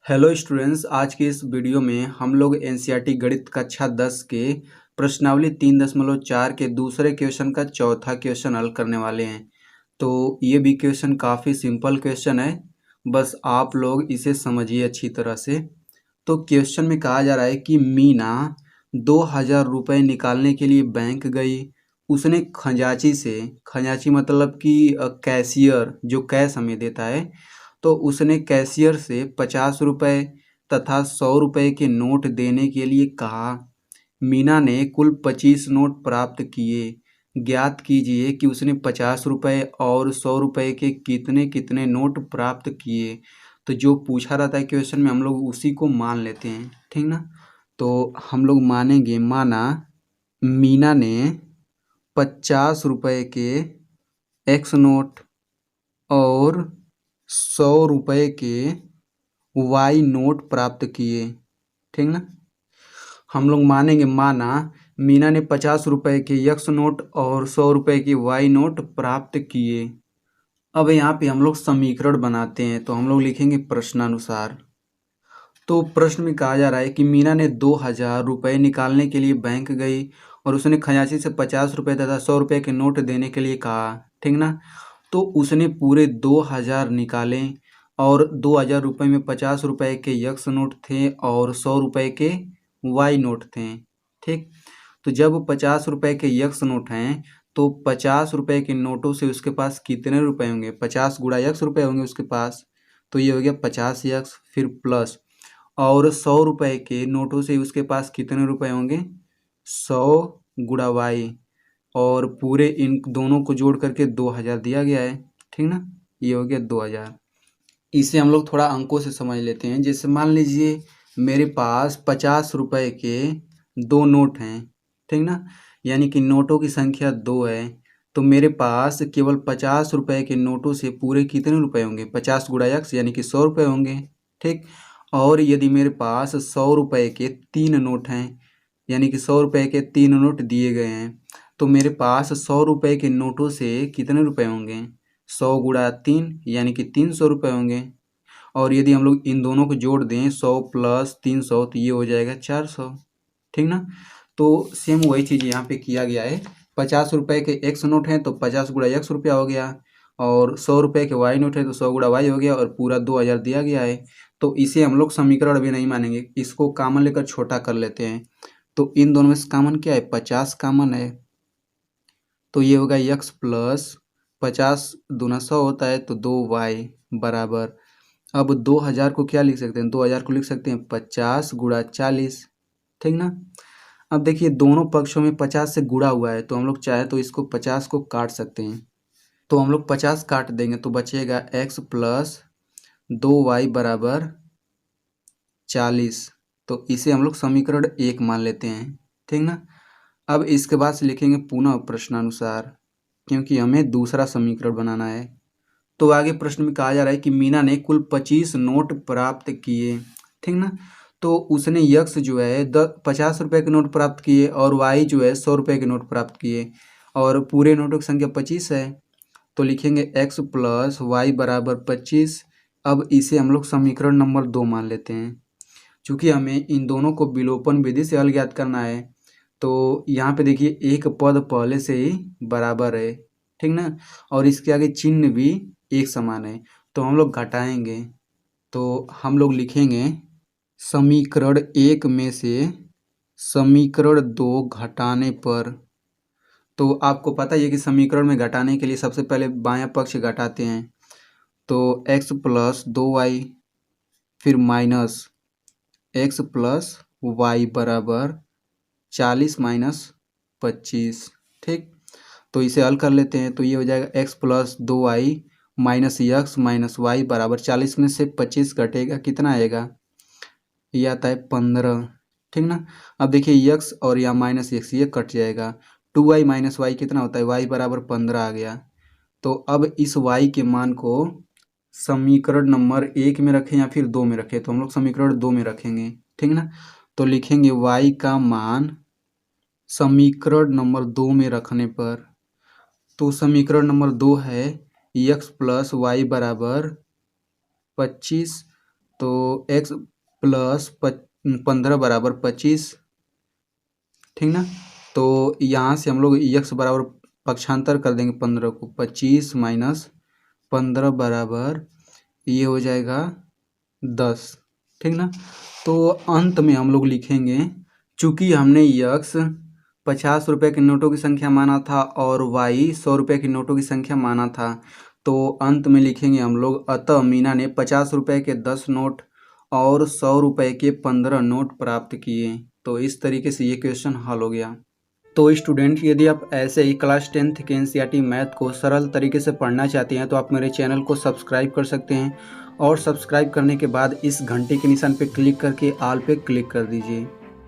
Hello students, आज के इस वीडियो में हम लोग एनसीईआरटी गणित कक्षा 10 के प्रश्नावली 3.4 के दूसरे क्वेश्चन का चौथा क्वेश्चन हल करने वाले हैं। तो ये भी क्वेश्चन काफ़ी सिंपल क्वेश्चन है, बस आप लोग इसे समझिए अच्छी तरह से। तो क्वेश्चन में कहा जा रहा है कि मीना 2000 रुपये निकालने के लिए बैंक गई। उसने खजांची मतलब कि कैशियर जो कैश हमें देता है, तो उसने कैशियर से 50 रुपये तथा 100 रुपये के नोट देने के लिए कहा। मीना ने कुल 25 नोट प्राप्त किए। ज्ञात कीजिए कि उसने 50 रुपये और 100 रुपये के कितने कितने नोट प्राप्त किए। तो जो पूछा रहता है क्वेश्चन में हम लोग उसी को मान लेते हैं, ठीक ना। तो हम लोग मानेंगे, माना मीना ने 50 रुपये के एक्स नोट और 100 रुपये के वाई नोट प्राप्त किए, ठीक ना। हम लोग मानेंगे, माना मीना ने 50 रुपये के एक्स नोट और 100 रुपये के वाई नोट प्राप्त किए। अब यहाँ पे हम लोग समीकरण बनाते हैं, तो हम लोग लिखेंगे प्रश्नानुसार। तो प्रश्न में कहा जा रहा है कि मीना ने 2000 रुपये निकालने के लिए बैंक गई और उसने खजांची से 50 रुपये तथा 100 रुपये के नोट देने के लिए कहा, ठीक ना। तो उसने पूरे 2000 निकाले और 2000 रुपये में 50 रुपये के एक्स नोट थे और 100 रुपये के वाई नोट थे, ठीक। तो जब 50 रुपये के एक्स नोट हैं तो 50 रुपये के नोटों से उसके पास कितने रुपए होंगे, 50 गुणा एक्स रुपये होंगे उसके पास। तो ये हो गया 50 एक्स, फिर प्लस, और 100 रुपये के नोटों से उसके पास कितने रुपए होंगे, 100 गुणा वाई, और पूरे इन दोनों को जोड़ करके 2000 दिया गया है, ठीक ना। ये हो गया 2000। इसे हम लोग थोड़ा अंकों से समझ लेते हैं। जैसे मान लीजिए मेरे पास 50 रुपये के 2 नोट हैं, ठीक ना, यानी कि नोटों की संख्या 2 है। तो मेरे पास केवल 50 रुपये के नोटों से पूरे कितने रुपए होंगे, 50 गुणा एक्स यानी कि 100 रुपये होंगे, ठीक। और यदि मेरे पास 100 रुपये के 3 नोट हैं, यानी कि 100 रुपये के 3 नोट दिए गए हैं, तो मेरे पास 100 रुपये के नोटों से कितने रुपए होंगे, 100 गुणा 3 यानी कि 300 रुपये होंगे। और यदि हम लोग इन दोनों को जोड़ दें, 100 प्लस 300, तो ये हो जाएगा 400, ठीक ना। तो सेम वही चीज़ यहाँ पे किया गया है। 50 रुपये के एक्स नोट हैं तो 50 गुणा एक्स रुपया हो गया, और 100 रुपये के वाई नोट है तो 100 गुणा वाई हो गया, और पूरा 2000 दिया गया है। तो इसे हम लोग समीकरण अभी नहीं मानेंगे, इसको कॉमन लेकर छोटा कर लेते हैं। तो इन दोनों में से कॉमन क्या है, 50 कॉमन है। तो ये होगा एक्स प्लस 50 दूना 100 होता है, तो 2y बराबर, अब 2000 को क्या लिख सकते हैं, 2000 को लिख सकते हैं 50 गुणा 40, ठीक ना। अब देखिए दोनों पक्षों में 50 से गुणा हुआ है, तो हम लोग चाहे तो इसको 50 को काट सकते हैं। तो हम लोग 50 काट देंगे तो बचेगा x प्लस 2y बराबर 40। तो इसे हम लोग समीकरण 1 मान लेते हैं, ठीक ना। अब इसके बाद से लिखेंगे पुनः प्रश्नानुसार, क्योंकि हमें दूसरा समीकरण बनाना है। तो आगे प्रश्न में कहा जा रहा है कि मीना ने कुल 25 नोट प्राप्त किए, ठीक ना। तो उसने यक्स जो है 50 रुपये के नोट प्राप्त किए और वाई जो है 100 रुपये के नोट प्राप्त किए, और पूरे नोटों की संख्या 25 है। तो लिखेंगे x प्लस वाई बराबर 25। अब इसे हम लोग समीकरण नंबर 2 मान लेते हैं। चूँकि हमें इन दोनों को विलोपन विधि से हल ज्ञात करना है, तो यहाँ पे देखिए एक पद पहले से ही बराबर है, ठीक ना, और इसके आगे चिन्ह भी एक समान है, तो हम लोग घटाएंगे। तो हम लोग लिखेंगे समीकरण 1 में से समीकरण 2 घटाने पर। तो आपको पता ही है कि समीकरण में घटाने के लिए सबसे पहले बायां पक्ष घटाते हैं। तो x प्लस 2y फिर माइनस x प्लस वाई बराबर 40 माइनस 25, ठीक। तो इसे हल कर लेते हैं, तो ये हो जाएगा x plus 2y minus x minus y बराबर 40 में से 25 घटेगा, कितना आएगा, ये आता है 15, ठीक ना। अब देखिए x और यहाँ माइनस एक्स ये कट जाएगा, 2y माइनस वाई कितना होता है, y बराबर 15 आ गया। तो अब इस y के मान को समीकरण नंबर 1 में रखें या फिर 2 में रखें, तो हम लोग समीकरण 2 में रखेंगे, ठीक ना। तो लिखेंगे y का मान समीकरण नंबर 2 में रखने पर, तो समीकरण नंबर 2 है x प्लस वाई बराबर 25 तो x प्लस 15 बराबर 25, ठीक ना। तो यहाँ से हम लोग x बराबर पक्षांतर कर देंगे 15 को, 25 माइनस 15 बराबर ये हो जाएगा 10, ठीक ना। तो अंत में हम लोग लिखेंगे, चूँकि हमने x 50 रुपये के नोटों की संख्या माना था और y 100 रुपये के नोटों की संख्या माना था, तो अंत में लिखेंगे हम लोग, अतः मीना ने 50 रुपये के 10 नोट और 100 रुपये के 15 नोट प्राप्त किए। तो इस तरीके से ये क्वेश्चन हल हो गया। तो स्टूडेंट, यदि आप ऐसे ही क्लास 10th के एनसीईआरटी मैथ को सरल तरीके से पढ़ना चाहते हैं तो आप मेरे चैनल को सब्सक्राइब कर सकते हैं, और सब्सक्राइब करने के बाद इस घंटे के निशान पर क्लिक करके ऑल पे क्लिक कर दीजिए।